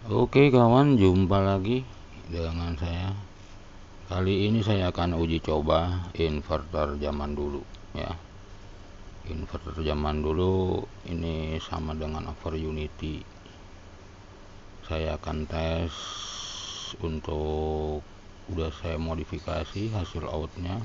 Oke kawan, jumpa lagi dengan saya. Kali ini saya akan uji coba inverter zaman dulu ya. Inverter zaman dulu ini sama dengan over unity. Saya akan tes untuk udah saya modifikasi hasil outnya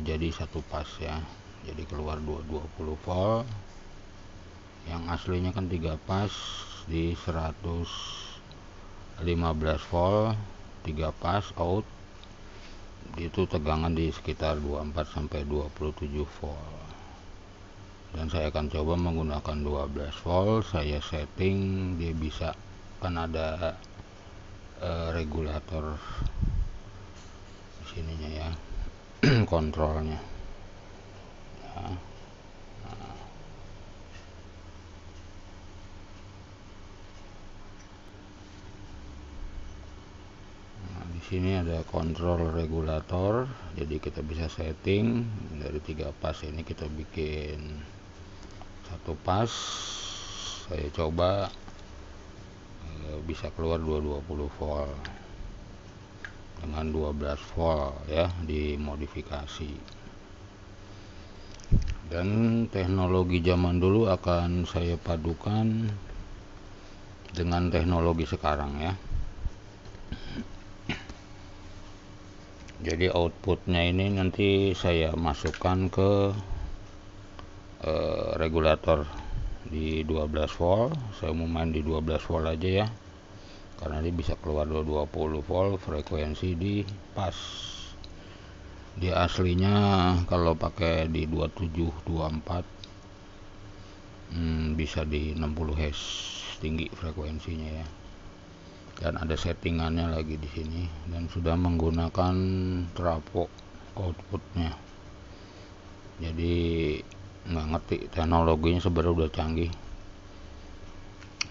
jadi satu pas ya. Jadi keluar 220 volt. Yang aslinya kan 3 pas di 115 volt 3 pas out, itu tegangan di sekitar 24 sampai 27 volt. Dan saya akan coba menggunakan 12 volt. Saya setting dia bisa, kan ada regulator di sininya ya. Kontrolnya ya. Di sini ada kontrol regulator, jadi kita bisa setting dari 3 pas ini kita bikin satu pas. Saya coba bisa keluar 220 volt dengan 12 volt ya, dimodifikasi. Dan teknologi zaman dulu akan saya padukan dengan teknologi sekarang ya. Jadi outputnya ini nanti saya masukkan ke regulator di 12 volt. Saya mau main di 12 volt aja ya, karena dia bisa keluar 220 volt frekuensi di pas. Dia aslinya kalau pakai di 27 24 bisa di 60 Hz tinggi frekuensinya ya. Dan ada settingannya lagi di sini, dan sudah menggunakan trafo outputnya. Jadi nggak ngerti teknologinya, sebenarnya udah canggih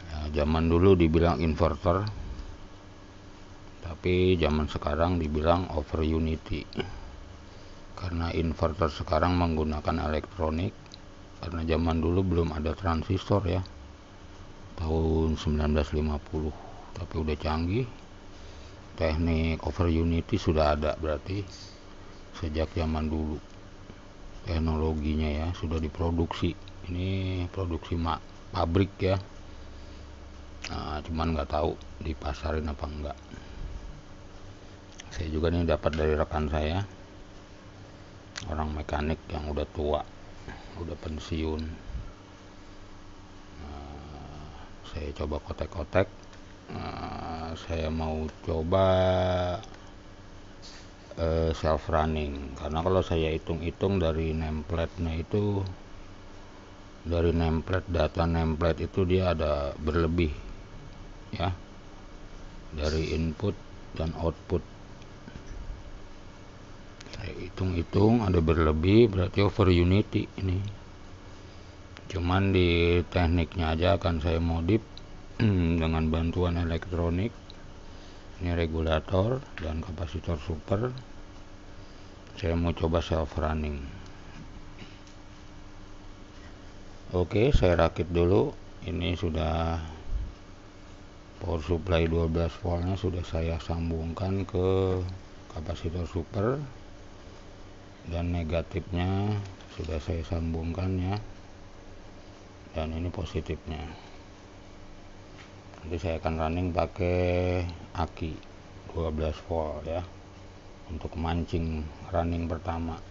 ya. Zaman dulu dibilang inverter, tapi zaman sekarang dibilang over unity, karena inverter sekarang menggunakan elektronik. Karena zaman dulu belum ada transistor ya, tahun 1950, tapi udah canggih. Teknik over unity sudah ada berarti sejak zaman dulu. Teknologinya ya sudah diproduksi. Ini produksi pabrik ya. Nah, cuman nggak tahu dipasarin apa enggak. Saya juga nih dapat dari rekan saya, orang mekanik yang udah tua, udah pensiun. Saya coba kotek-kotek. Saya mau coba self running, karena kalau saya hitung-hitung dari nameplate-nya itu, dari nameplate, data nameplate itu dia ada berlebih ya, dari input dan output. Saya hitung-hitung ada berlebih, berarti over unity ini. Cuman di tekniknya aja akan saya modif dengan bantuan elektronik. Ini regulator dan kapasitor super. Saya mau coba self running. Oke, saya rakit dulu. Ini sudah power supply 12 voltnya sudah saya sambungkan ke kapasitor super, dan negatifnya sudah saya sambungkan ya, dan ini positifnya. Nanti saya akan running pakai aki 12 volt ya, untuk mancing running pertama.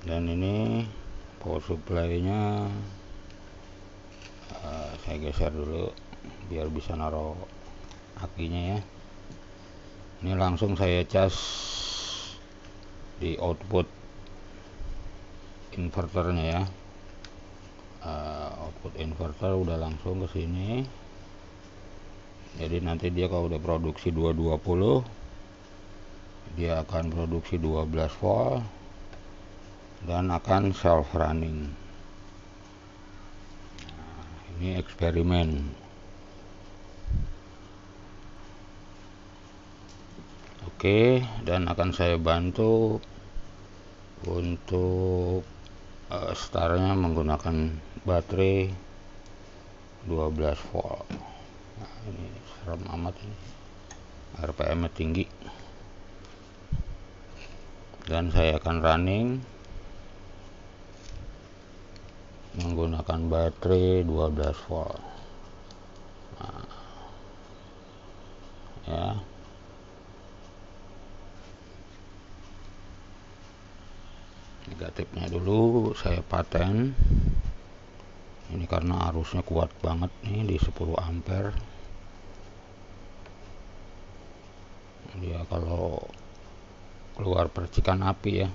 Dan ini power supply nya saya geser dulu biar bisa naruh akinya ya. Ini langsung saya cas di output inverternya ya. Output inverter udah langsung ke sini. Jadi nanti dia kalau udah produksi 220, dia akan produksi 12 volt dan akan self running. Ini eksperimen. Oke, dan akan saya bantu untuk startnya menggunakan baterai 12 volt. Nah, ini serem amat ini, RPM nya tinggi, dan saya akan running menggunakan baterai 12 volt. Nah, ya, negatifnya dulu saya paten ini karena arusnya kuat banget nih di 10 ampere. Dia kalau keluar percikan api ya.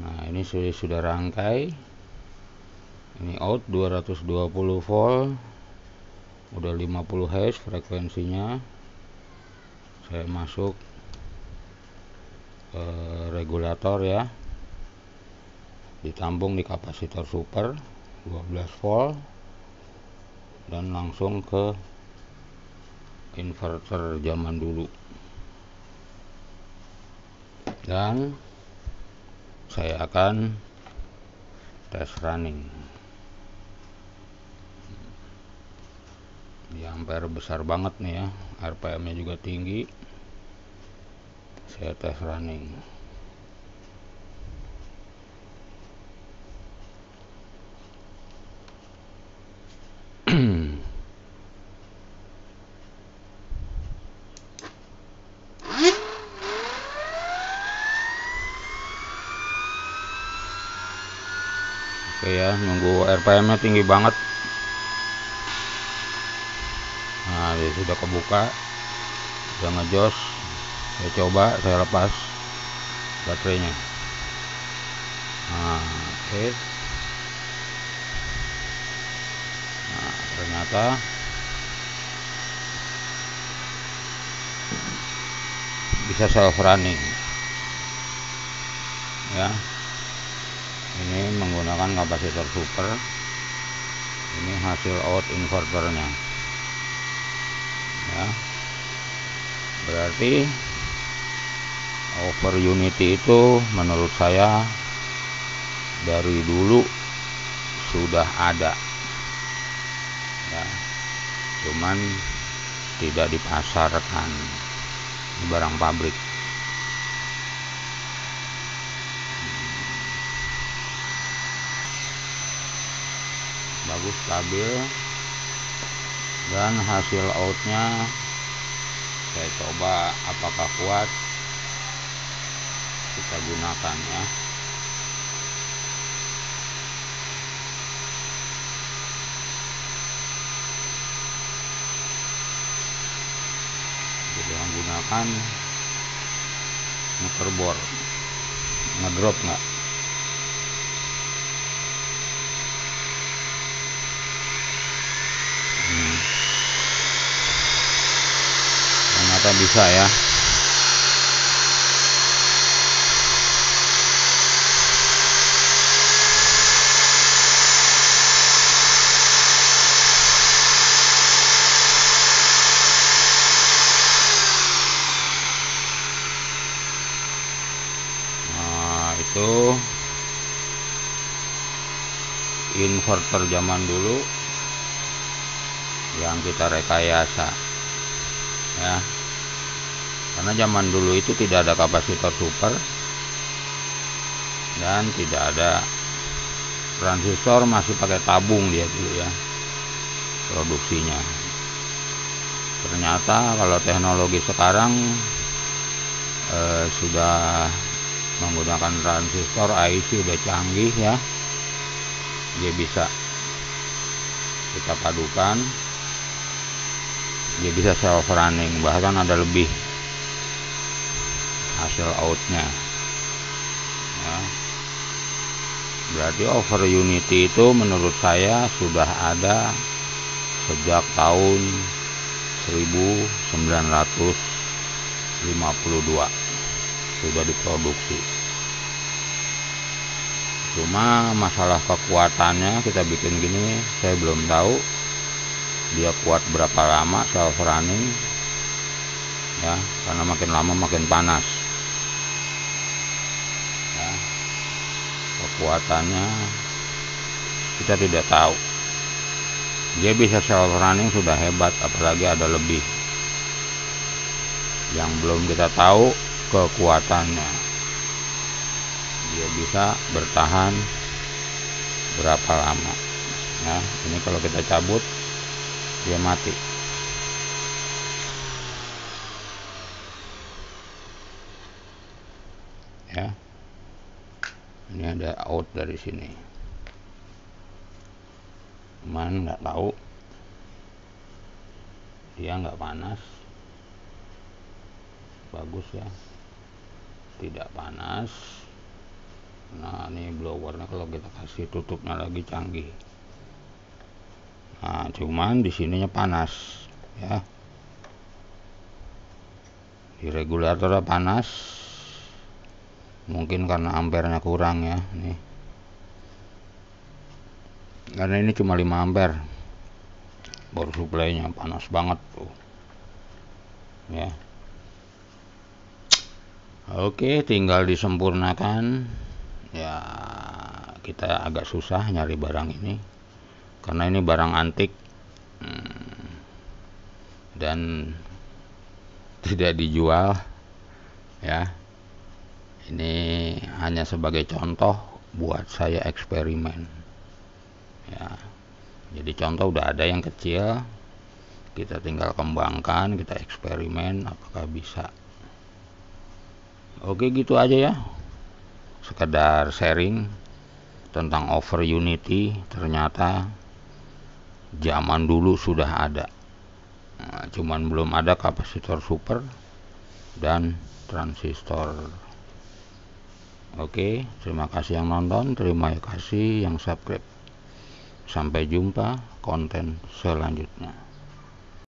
Nah, ini sudah rangkai. Ini out 220 volt, udah 50 Hz frekuensinya. Saya masuk ke regulator ya, ditambung di kapasitor super 12 volt, dan langsung ke inverter zaman dulu. Dan saya akan tes running. Di ampere besar banget nih ya, RPM nya juga tinggi. Saya tes running. Oke ya, nunggu RPM nya tinggi banget. Nah, dia sudah kebuka, udah ngejos. Saya coba, saya lepas baterainya. Nah, oke. Nah, ternyata bisa self running ya. Ini menggunakan kapasitor super. Ini hasil out inverternya ya. Berarti over unity itu menurut saya dari dulu sudah ada ya, cuman tidak dipasarkan. Ini barang pabrik. Bagus, stabil, dan hasil outnya saya coba apakah kuat, kita gunakan ya. Jadi menggunakan motorbor, ngedrop nggak? Ternyata bisa ya. Nah, itu inverter zaman dulu yang kita rekayasa ya. Karena zaman dulu itu tidak ada kapasitor super dan tidak ada transistor, masih pakai tabung dia dulu ya produksinya. Ternyata kalau teknologi sekarang sudah menggunakan transistor, IC udah canggih ya. Dia bisa kita padukan, dia bisa self running, bahkan ada lebih hasil outnya ya. Berarti over unity itu menurut saya sudah ada sejak tahun 1952 sudah diproduksi. Cuma masalah kekuatannya kita bikin gini, saya belum tahu dia kuat berapa lama self running ya, karena makin lama makin panas ya. Kekuatannya kita tidak tahu. Dia bisa self running sudah hebat, apalagi ada lebih yang belum kita tahu kekuatannya. Dia bisa bertahan berapa lama ya. Ini kalau kita cabut dia mati. Ya, ini ada out dari sini, cuman nggak tahu, dia nggak panas, bagus ya, tidak panas. Nah ini blowernya kalau kita kasih tutupnya lagi canggih. Nah cuman di sininya panas ya, di regulatornya panas, mungkin karena ampernya kurang ya nih, karena ini cuma 5 ampere power supply-nya, panas banget tuh ya. Oke, tinggal disempurnakan ya. Kita agak susah nyari barang ini karena ini barang antik dan tidak dijual ya. Ini hanya sebagai contoh buat saya eksperimen ya. Jadi contoh udah ada yang kecil, kita tinggal kembangkan, kita eksperimen apakah bisa. Oke, gitu aja ya, sekedar sharing tentang over unity. Ternyata zaman dulu sudah ada, cuman belum ada kapasitor super dan transistor. Oke, terima kasih yang nonton, terima kasih yang subscribe. Sampai jumpa konten selanjutnya.